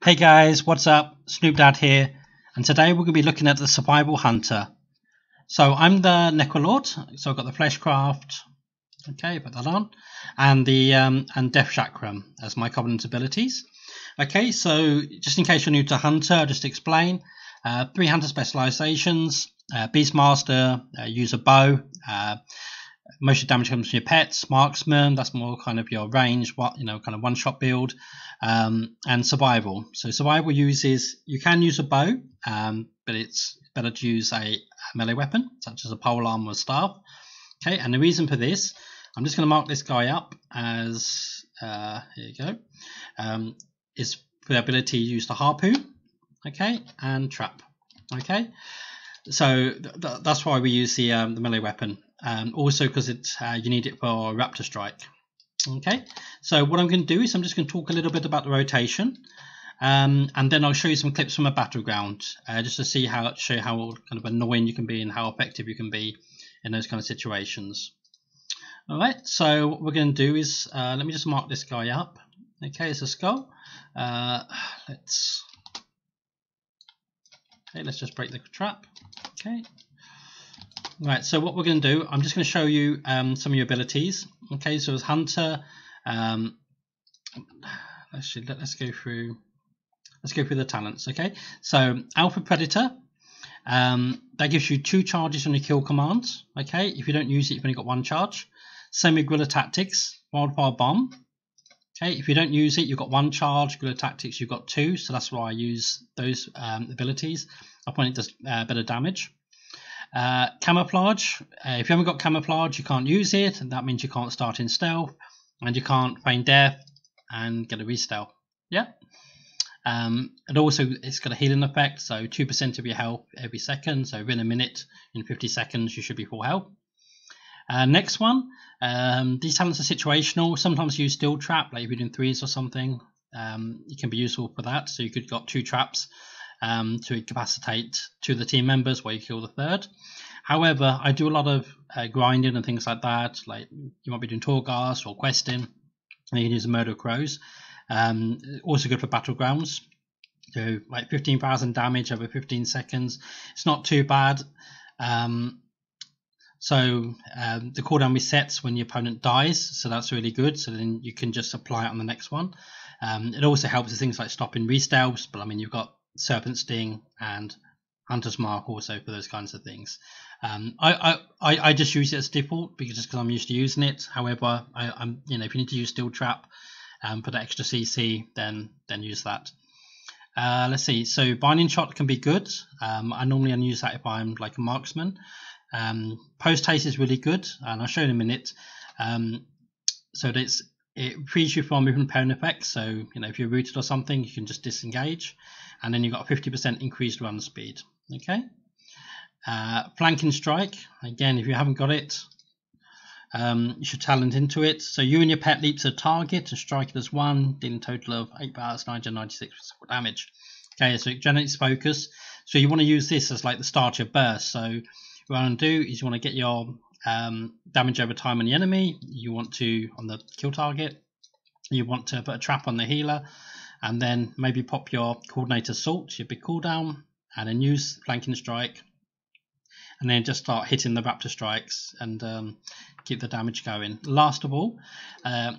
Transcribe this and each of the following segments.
Hey guys, what's up? Snoop Dad here, and today we're going to be looking at the Survival Hunter. So I'm the Necrolord, so I've got the Fleshcraft, okay, put that on, and the and Death Chakram as my Covenant abilities. Okay, so just in case you're new to Hunter, I'll just explain. 3 Hunter Specializations, Beastmaster, use a bow, most of the damage comes from your pets. Marksman, that's more kind of your range, kind of one-shot build, and survival. So survival uses, you can use a bow, but it's better to use a melee weapon such as a polearm or staff. Okay, and the reason for this, I'm just going to mark this guy up as here you go. Is for the ability to use the harpoon, okay, and trap. Okay, so that's why we use the melee weapon. Also because it's you need it for Raptor Strike. Okay, so what I'm going to do is I'm just going to talk a little bit about the rotation, and then I'll show you some clips from a battleground, just to see show how kind of annoying you can be and how effective you can be in those kind of situations. All right, so what we're going to do is let me just mark this guy up. Okay, it's a skull. Let's just break the trap. Okay. Right, so what we're going to do, I'm just going to show you some of your abilities. Okay, so as Hunter, let's go through the talents. Okay, so Alpha Predator, that gives you 2 charges on your kill commands. Okay, if you don't use it, you've only got 1 charge. Semi-Guerrilla Tactics, Wildfire Bomb. Okay, if you don't use it, you've got 1 charge. Guerrilla Tactics, you've got 2, so that's why I use those abilities. I find it does better damage. Camouflage, if you haven't got Camouflage, you can't use it, and that means you can't start in stealth, and you can't feign death and get a re-stealth. Yeah. And also it's got a healing effect, so 2% of your health every second, so within a minute, in 50 seconds you should be full health. Next one, these talents are situational. Sometimes you use Steel Trap, like if you're doing 3s or something, it can be useful for that. So you could got 2 traps to incapacitate 2 of the team members while you kill the 3rd. However, I do a lot of grinding and things like that, like you might be doing Torghast or questing, and you can use Murder Crows. Also good for battlegrounds. So like 15,000 damage over 15 seconds. It's not too bad. So the cooldown resets when your opponent dies, so that's really good. So then you can just apply it on the next one. It also helps with things like stopping re-stealths, but I mean you've got Serpent Sting and Hunter's Mark also for those kinds of things. I just use it as default because I'm used to using it. However, I'm if you need to use Steel Trap for the extra CC, then use that. Let's see. So Binding Shot can be good. I normally only use that if I'm like a marksman. Post Haste is really good, and I'll show you in a minute. So it frees you from movement parent effects. So if you're rooted or something, you can just disengage, and then you've got a 50% increased run speed. Okay. Flanking Strike, again, if you haven't got it, you should talent into it. So you and your pet leap to the target and strike it as 1, dealing a total of 8,996 damage. Okay, so it generates focus. So you want to use this as like the start of your burst. So what you want to do is you want to get your damage over time on the enemy. You want to, on the kill target, you want to put a trap on the healer, and then maybe pop your Coordinator Assault, your big cooldown, and then use Flanking Strike, and then just start hitting the Raptor Strikes and keep the damage going. Last of all,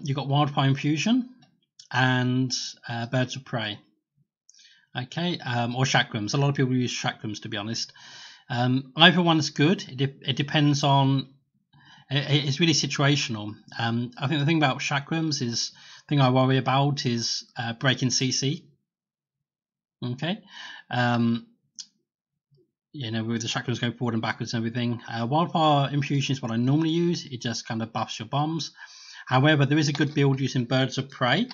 you've got Wildfire Infusion and Birds of Prey. Okay, or Chakrams. A lot of people use Chakrams, to be honest. Either one's good. It depends on. It's really situational. I think the thing about Chakrams is, the thing I worry about is breaking CC. Okay. With the Chakrams going forward and backwards and everything. Wildfire Infusion is what I normally use. It just kind of buffs your bombs. However, there is a good build using Birds of Prey.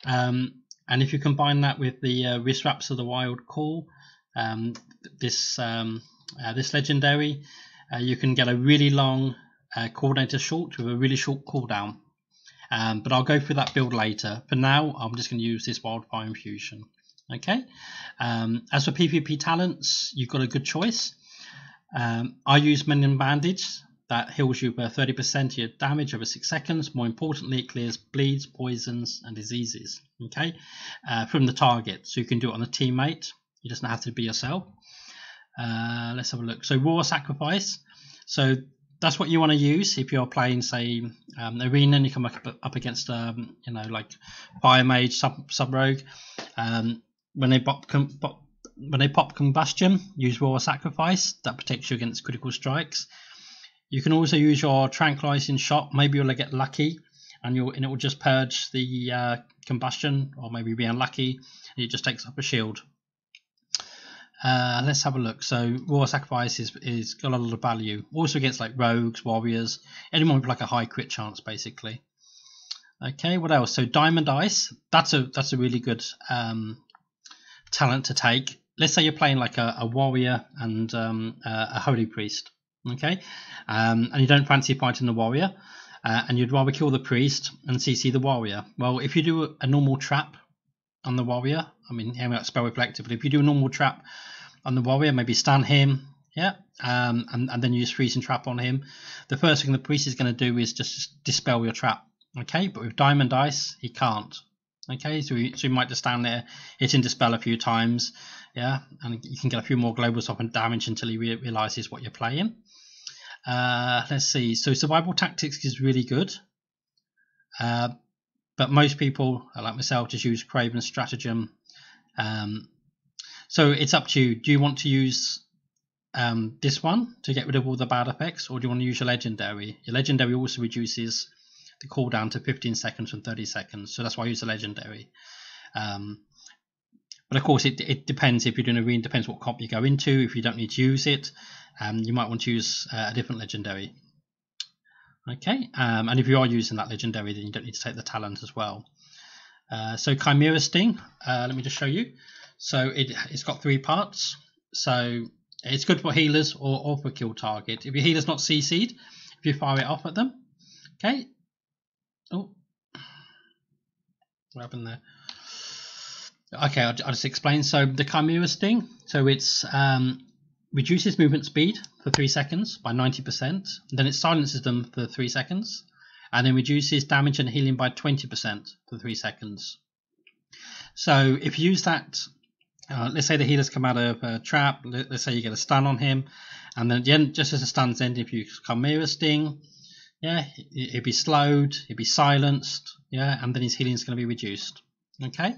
And if you combine that with the Wrist Wraps of the Wild Call, this legendary, you can get a really long Coordinator Short with a really short cooldown. But I'll go through that build later. For now, I'm just going to use this Wildfire Infusion. Okay. As for PvP talents, you've got a good choice. I use Mend and Bandage. that heals you by 30% of your damage over 6 seconds. More importantly, it clears bleeds, poisons, and diseases, okay, from the target. So you can do it on a teammate. It doesn't have to be yourself. Let's have a look. So Raw Sacrifice. So that's what you want to use if you're playing, say, Arena, and you come up against, you know, like Fire Mage, Sub Rogue. When they pop Combustion, use Raw Sacrifice. That protects you against critical strikes. You can also use your Tranquilizing Shot. Maybe you'll get lucky, and it will just purge the combustion, or maybe be unlucky, and it just takes up a shield. Let's have a look. So Raw Sacrifice is got a lot of value. Also against like rogues, warriors, anyone with like a high crit chance, basically. Okay, what else? So Diamond Ice. That's a really good talent to take. Let's say you're playing like a warrior and a holy priest, okay, and you don't fancy fighting the warrior, and you'd rather kill the priest and CC the warrior. Well, if you do a normal trap on the warrior, I mean, here we got spell reflective, but if you do a normal trap on the warrior, maybe stun him, yeah, and then use freeze and trap on him, the first thing the priest is going to do is just dispel your trap, okay. But with Diamond Ice, he can't. Okay, so you might just stand there, hitting dispel a few times, yeah, and you can get a few more globals off and damage until he realizes what you're playing. Let's see. So Survival Tactics is really good, but most people, like myself, just use Craven Stratagem. So it's up to you. Do you want to use this one to get rid of all the bad effects, or do you want to use your Legendary? Your Legendary also reduces the cooldown to 15 seconds from 30 seconds, so that's why I use the Legendary. But of course it depends. If you're doing Arena, depends what comp you go into. If you don't need to use it, you might want to use a different Legendary, okay. And if you are using that Legendary, then you don't need to take the talent as well. So Chimera Sting, let me just show you. So it's got 3 parts, so it's good for healers or for kill target. If your healer's not CC'd, if you fire it off at them, okay. Oh, what happened there? Okay, I'll just explain. So the Chimera Sting, so it's reduces movement speed for 3 seconds by 90%, then it silences them for 3 seconds, and then reduces damage and healing by 20% for 3 seconds. So if you use that, let's say the healers come out of a trap, let's say you get a stun on him, and then at the end, just as the stun's ending, if you use Chimera Sting, yeah, he'll be slowed, he'll be silenced, yeah, and then his healing is going to be reduced. Okay,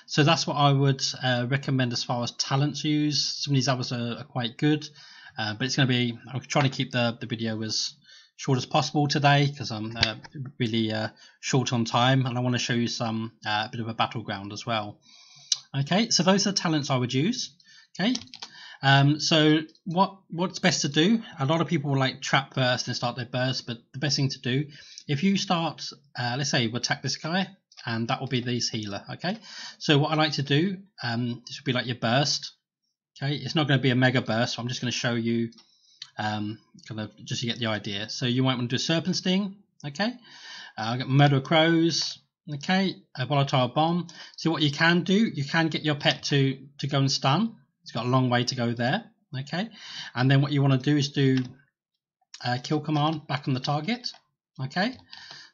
so that's what I would recommend as far as talent to use. Some of these others are quite good, but it's going to be, I'm trying to keep the video as short as possible today because I'm really short on time, and I want to show you some a bit of a battleground as well. Okay, so those are the talents I would use. Okay. So what's best to do? A lot of people will like trap first and start their burst, but the best thing to do, if you start, let's say we'll attack this guy, and that will be this healer. Okay, so what I like to do, this would be like your burst. Okay, it's not going to be a mega burst, so I'm just going to show you, kind of just to get the idea. So you might want to do a Serpent Sting. Okay, I've got Murder of Crows. Okay, a Volatile Bomb. So what you can do, you can get your pet to go and stun. It's got a long way to go there, okay. And then what you want to do is do kill command back on the target, okay.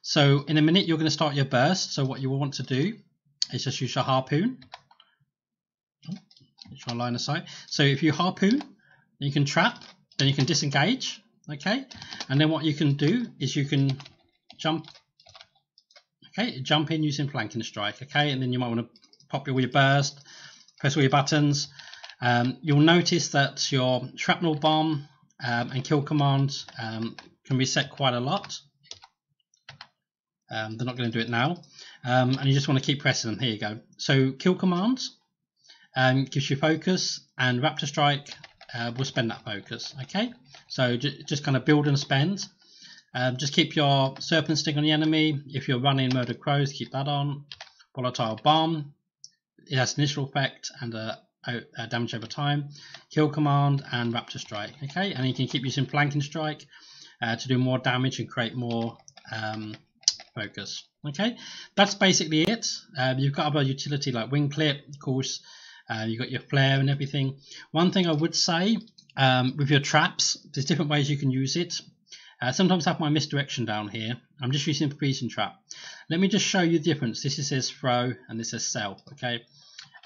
So in a minute you're going to start your burst. So what you will want to do is just use your harpoon. Try line of sight. So if you harpoon, you can trap, then you can disengage, okay. And then what you can do is you can jump, okay, jump in using flanking strike, okay. And then you might want to pop all your burst, press all your buttons. You'll notice that your shrapnel bomb and kill command can reset quite a lot. They're not going to do it now, and you just want to keep pressing them. Here you go. So kill command gives you focus, and Raptor Strike will spend that focus. Okay, so just kind of build and spend. Just keep your Serpent Sting on the enemy. If you're running Murder Crows, keep that on. Volatile Bomb, it has initial effect and damage over time. Kill command and Raptor Strike. Okay, and you can keep using Flanking Strike to do more damage and create more focus. Okay, that's basically it. You've got other utility like Wing Clip, of course. You've got your flare and everything. One thing I would say with your traps, there's different ways you can use it. Sometimes I have my misdirection down here. I'm just using a freezing trap. Let me just show you the difference. This says throw and this says sell. Okay.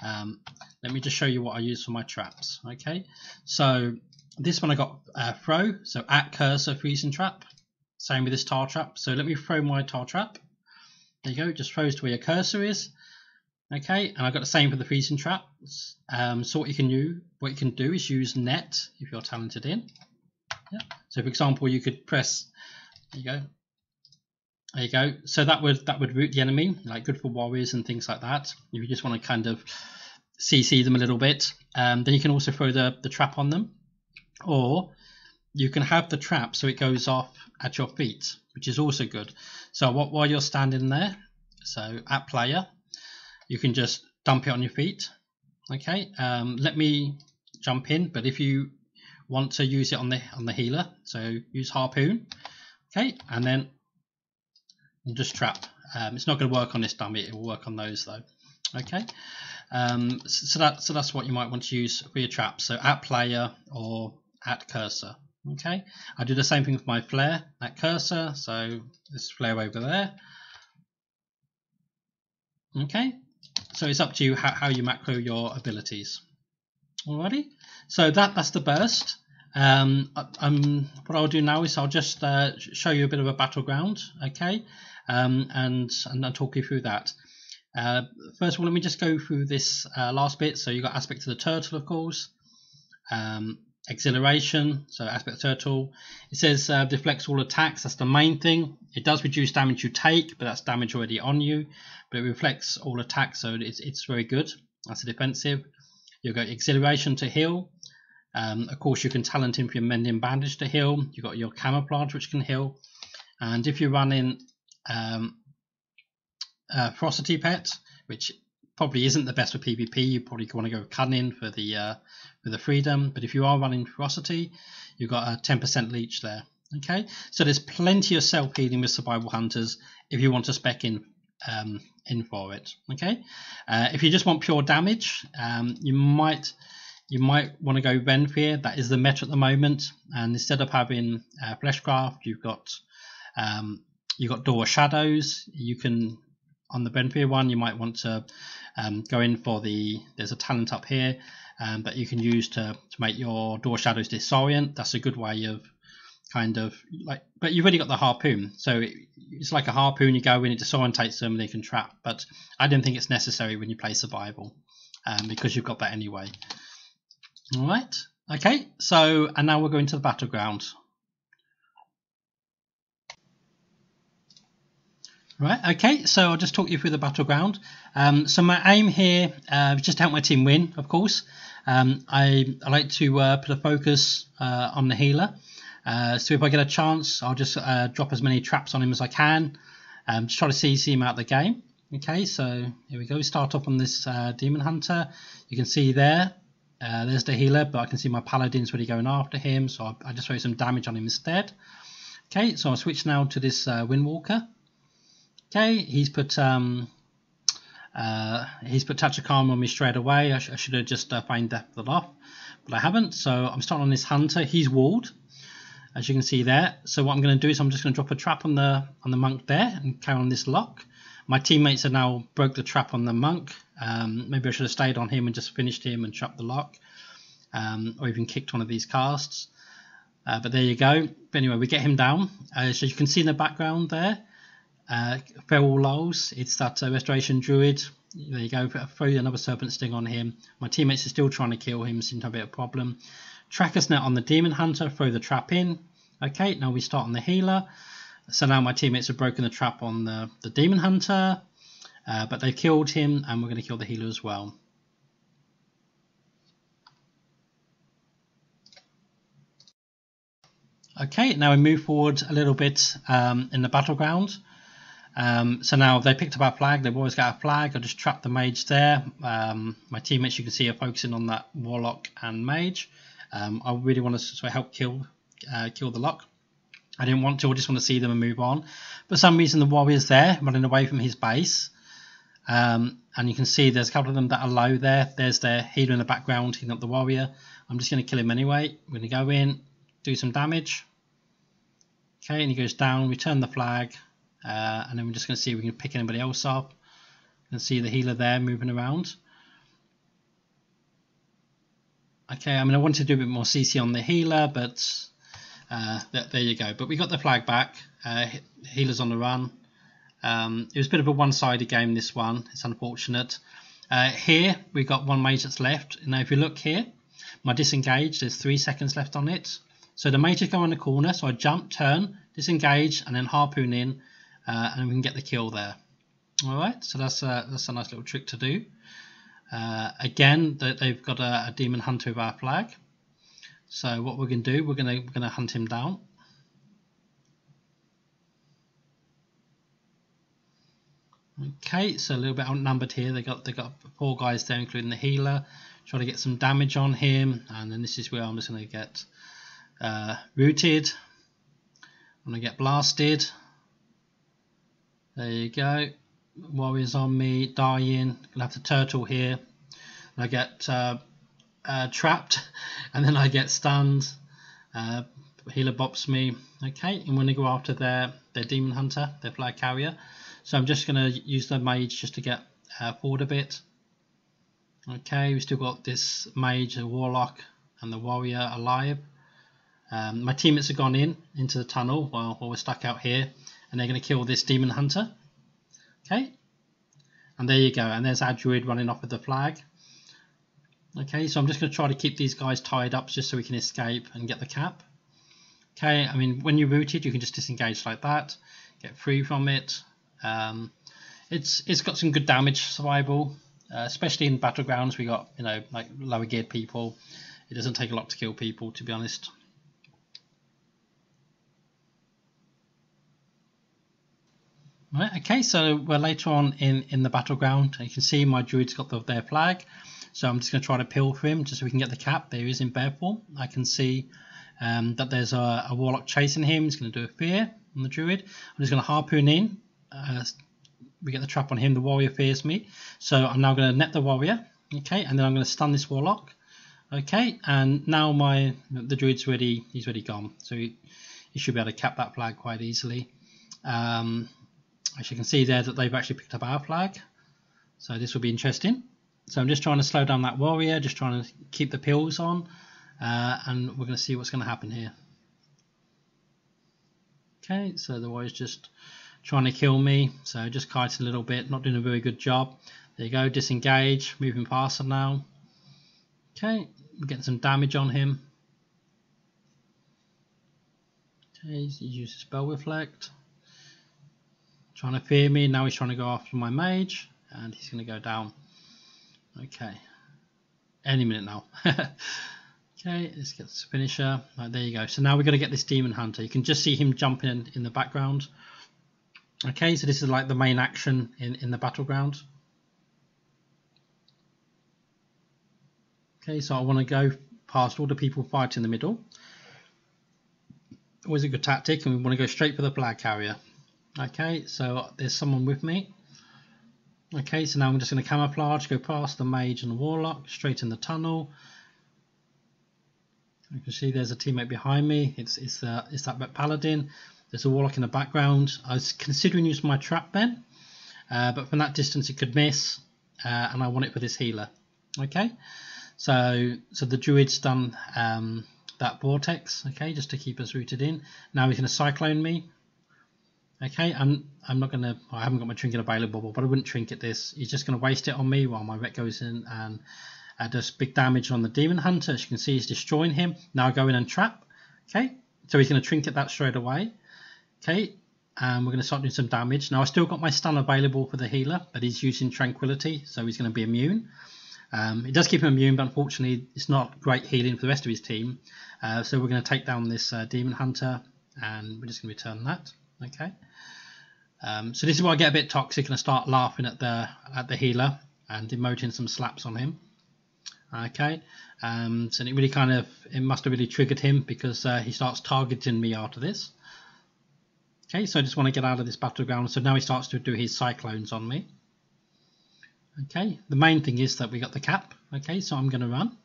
Let me just show you what I use for my traps. Okay. So this one I got throw. So at cursor freezing trap. Same with this tar trap. So let me throw my tar trap. There you go. Just throws to where your cursor is. Okay. And I've got the same for the freezing trap. So what you can do is use net if you're talented in. Yeah. So for example, you could press, there you go. There you go. So that would root the enemy, like good for warriors and things like that. If you just want to kind of CC them a little bit, then you can also throw the trap on them, or you can have the trap so it goes off at your feet, which is also good. So while you're standing there, so at player, you can just dump it on your feet. Okay. Let me jump in, but if you want to use it on the healer, so use harpoon. Okay, and then you just trap. It's not going to work on this dummy, it will work on those though. Okay. So that's what you might want to use for your traps, so at player or at cursor. Okay, I do the same thing with my flare at cursor, so this flare over there. Okay, so it's up to you how you macro your abilities. Alrighty, so that's the burst. What I'll do now is I'll just show you a bit of a battleground, okay, and I'll talk you through that. First of all, let me just go through this last bit. So you've got aspect of the turtle, of course, exhilaration, so aspect of turtle. It says deflects all attacks. That's the main thing. It does reduce damage you take, but that's damage already on you. But it reflects all attacks, so it's very good. That's a defensive. You've got exhilaration to heal. Of course, you can talent in for your mending bandage to heal. You've got your camouflage, which can heal. And if you're running ferocity pet, which probably isn't the best for PvP, you probably want to go cunning for the freedom. But if you are running ferocity, you've got a 10% leech there. Okay, so there's plenty of self healing with survival hunters if you want to spec in for it. Okay, if you just want pure damage, you might want to go Renfear. That is the meta at the moment, and instead of having Fleshcraft, you've got Door of Shadows. You can, on the Renfear one, you might want to go in for there's a talent up here that you can use to make your Door of Shadows disorient. That's a good way of kind of like, but you've already got the harpoon, so it's like a harpoon. You go in, it disorientates them, they can trap. But I don't think it's necessary when you play survival, because you've got that anyway. All right. Okay. So, and now we're going to the battleground. Right. Okay. So I'll just talk you through the battleground. So my aim here is just to help my team win, of course. I like to put a focus on the healer. So if I get a chance, I'll just drop as many traps on him as I can. Just try to see him out the game. Okay, so here we go. We start off on this demon hunter. You can see there, there's the healer, but I can see my paladin's really going after him, so I just throw some damage on him instead. Okay, so I'll switch now to this Windwalker. Okay, he's put Touch of Karma on me straight away. I should have just feigned Death of the Loft, but I haven't. So I'm starting on this hunter. He's walled, as you can see there. So what I'm going to do is I'm just going to drop a trap on the monk there and carry on this lock. My teammates have now broke the trap on the monk. Maybe I should have stayed on him and just finished him and trapped the lock, or even kicked one of these casts. But there you go. But anyway, we get him down. So you can see in the background there, Feral Lulls. It's that Restoration Druid. There you go. Throw another Serpent Sting on him. My teammates are still trying to kill him. Seem to have a bit of problem. Tracker's Net on the Demon Hunter. Throw the trap in. Okay, now we start on the healer. So now my teammates have broken the trap on the Demon Hunter. But they've killed him, and we're going to kill the healer as well. Okay, now we move forward a little bit in the battleground. So now they picked up our flag. They've always got a flag. I just trapped the mage there. My teammates, you can see, are focusing on that warlock and mage. I really want to sort of help kill the lock. I didn't want to. I just want to see them and move on. For some reason, the warrior's there, running away from his base. And you can see there's a couple of them that are low there. There's their healer in the background, healing up the warrior. I'm just going to kill him anyway. We're going to go in, do some damage. Okay, and he goes down, return the flag, and then we're just going to see if we can pick anybody else up. You can see the healer there moving around. Okay, I mean, I wanted to do a bit more CC on the healer, but there you go. But we got the flag back. Healer's on the run. It was a bit of a one-sided game, this one. It's unfortunate. Here, we've got one mage that's left. Now, if you look here, my disengage, there's 3 seconds left on it. So the mages go in the corner, so I jump, turn, disengage, and then harpoon in, and we can get the kill there. Alright, so that's a nice little trick to do. Again, they've got a demon hunter with our flag. So what we're going to do, we're going to hunt him down. Okay, so a little bit outnumbered here. They got 4 guys there, including the healer. Try to get some damage on him, and then this is where I'm just going to get rooted. I'm going to get blasted. There you go. Warriors on me, dying. Gonna have to turtle here. I get trapped, and then I get stunned. Healer bops me. Okay, I'm going to go after their demon hunter, their flag carrier. So I'm just going to use the mage just to get forward a bit. Okay, we still got this mage, the warlock, and the warrior alive. My teammates have gone into the tunnel while we're stuck out here, and they're going to kill this demon hunter. Okay, and there you go, and there's our druid running off with the flag. Okay, so I'm just going to try to keep these guys tied up just so we can escape and get the cap. Okay, I mean, when you're rooted, you can just disengage like that, get free from it. It's got some good damage survival, especially in battlegrounds. We got, you know, like lower geared people. It doesn't take a lot to kill people, to be honest. Right, okay, so we're later on in the battleground. You can see my druid's got their flag, so I'm just going to try to peel for him just so we can get the cap. There he is in bear form. I can see that there's a warlock chasing him. He's going to do a fear on the druid. I'm just going to harpoon in. We get the trap on him. The warrior fears me, so I'm now going to net the warrior. Okay, and then I'm going to stun this warlock. Okay, and now the druid's ready. He's already gone, so he should be able to cap that flag quite easily. As you can see there that they've actually picked up our flag, so this will be interesting. So I'm just trying to slow down that warrior, just trying to keep the pills on, and we're going to see what's going to happen here. Okay, so the warrior's just trying to kill me, so just kiting a little bit, not doing a very good job. There you go, disengage, moving faster now. Okay, we're getting some damage on him. Okay, he uses spell reflect. Trying to fear me, now he's trying to go after my mage, and he's going to go down. Okay, any minute now. Okay, let's get this finisher. Right, there you go. So now we're going to get this demon hunter. You can just see him jumping in the background. Okay, so this is like the main action in the battleground. Okay, so I want to go past all the people fighting in the middle. Always a good tactic, and we want to go straight for the flag carrier. Okay, so there's someone with me. Okay, so now I'm just going to camouflage, go past the mage and the warlock, straight in the tunnel. You can see there's a teammate behind me. It's that paladin. There's a warlock in the background. I was considering using my trap then, but from that distance it could miss, and I want it for this healer. Okay, so the druid's done that vortex. Okay, just to keep us rooted in. Now he's going to cyclone me. Okay, I'm not going to, I haven't got my trinket available, but I wouldn't trinket this. He's just going to waste it on me while my ret goes in and does big damage on the demon hunter. As you can see, he's destroying him. Now I go in and trap. Okay, so he's going to trinket that straight away. Okay, and we're going to start doing some damage. Now I still got my stun available for the healer, but he's using tranquility, so he's going to be immune. It does keep him immune, but unfortunately it's not great healing for the rest of his team. So we're going to take down this demon hunter, and we're just going to return that. Okay, so this is where I get a bit toxic and I start laughing at the healer and emoting some slaps on him. Okay, so it really it must have really triggered him, because he starts targeting me after this. Okay, so I just want to get out of this battleground. So now he starts to do his cyclones on me. Okay, the main thing is that we got the cap. Okay, so I'm going to run.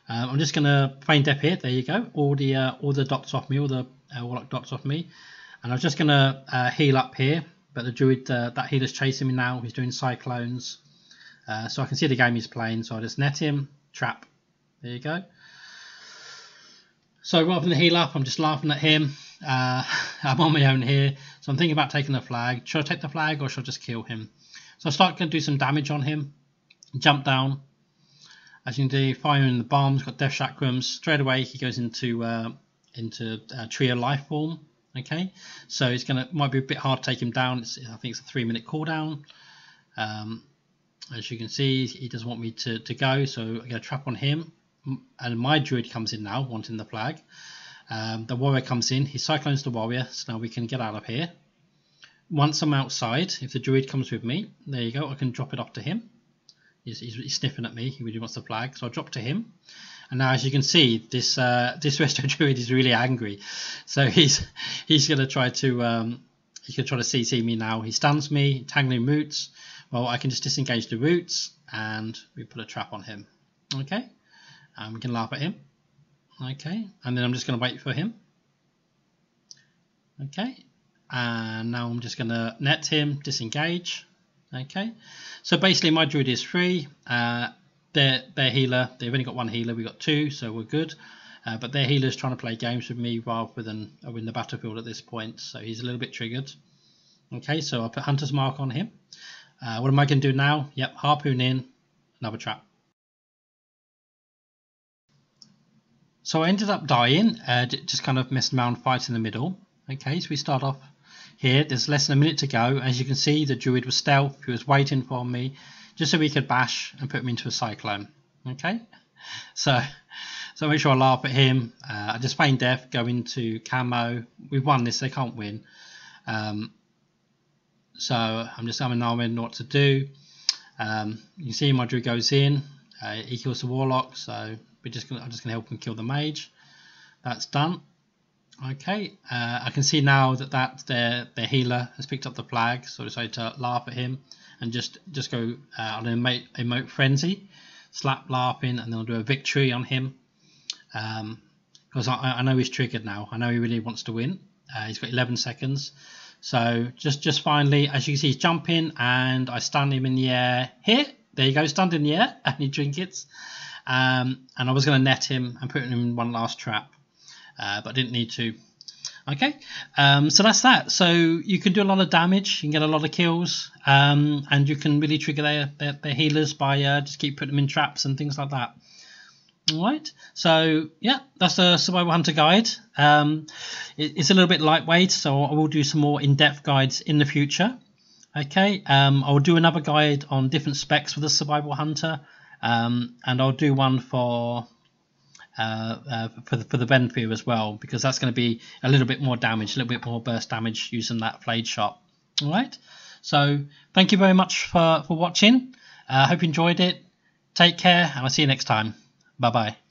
I'm just going to feign death here. There you go. All the dots off me, all the warlock dots off me. And I'm just going to heal up here. But the druid, that healer's chasing me now. He's doing cyclones. So I can see the game he's playing. So I just net him. Trap. There you go. So rather than heal up, I'm just laughing at him. I'm on my own here. So I'm thinking about taking the flag. Should I take the flag or should I just kill him? So I start going to do some damage on him. Jump down. As you can do, firing the bombs, got death chakrams. Straight away he goes into trio life form. Okay, so it's might be a bit hard to take him down. I think it's a 3-minute cooldown. As you can see, he doesn't want me to go, so I get a trap on him. And my druid comes in now, wanting the flag. The warrior comes in, he cyclones the warrior, so now we can get out of here. Once I'm outside, if the druid comes with me, there you go, I can drop it off to him. He's sniffing at me, he really wants the flag, so I drop to him. And now, as you can see, this resto druid is really angry, so he's going to try to CC me now. He stuns me, tangling roots. Well, I can just disengage the roots, and we put a trap on him. Okay, and we can laugh at him. Okay, and then I'm just going to wait for him. Okay, and now I'm just going to net him, disengage. Okay, so basically my druid is free. Their healer, they've only got one healer, we've got two, so we're good. But their healer's trying to play games with me rather than win the battlefield at this point, so he's a little bit triggered. Okay, so I'll put Hunter's Mark on him. What am I going to do now? Yep, harpoon in, another trap. So I ended up dying, just kind of messing around fighting in the middle. Okay, so we start off here. There's less than a minute to go. As you can see, the druid was stealth. He was waiting for me just so we could bash and put him into a cyclone. Okay, so make sure I laugh at him. I just feign death, go into camo. We've won this, they can't win. So I'm just having no idea what to do. You can see my druid goes in. He kills the warlock, so I'm just gonna help him kill the mage. That's done. Okay, I can see now that their healer has picked up the flag, so I decided to laugh at him and just go on an emote frenzy, slap laughing, and then I'll do a victory on him because I know he's triggered now. I know he really wants to win. He's got 11 seconds. So just finally, as you can see, he's jumping, and I stun him in the air. Here, there you go, stunned in the air, and he trinkets. And I was going to net him and put him in one last trap. But I didn't need to. Okay, so that's that. So you can do a lot of damage, you can get a lot of kills, and you can really trigger their healers by just keep putting them in traps and things like that. Alright, so yeah, that's a Survival Hunter guide. It's a little bit lightweight, so I will do some more in-depth guides in the future. Okay, I will do another guide on different specs for the Survival Hunter, and I'll do one for the Venfear as well, because that's going to be a little bit more damage, a little bit more burst damage using that Flayed Shot. Alright, so thank you very much for watching. I hope you enjoyed it. Take care, and I'll see you next time. Bye bye.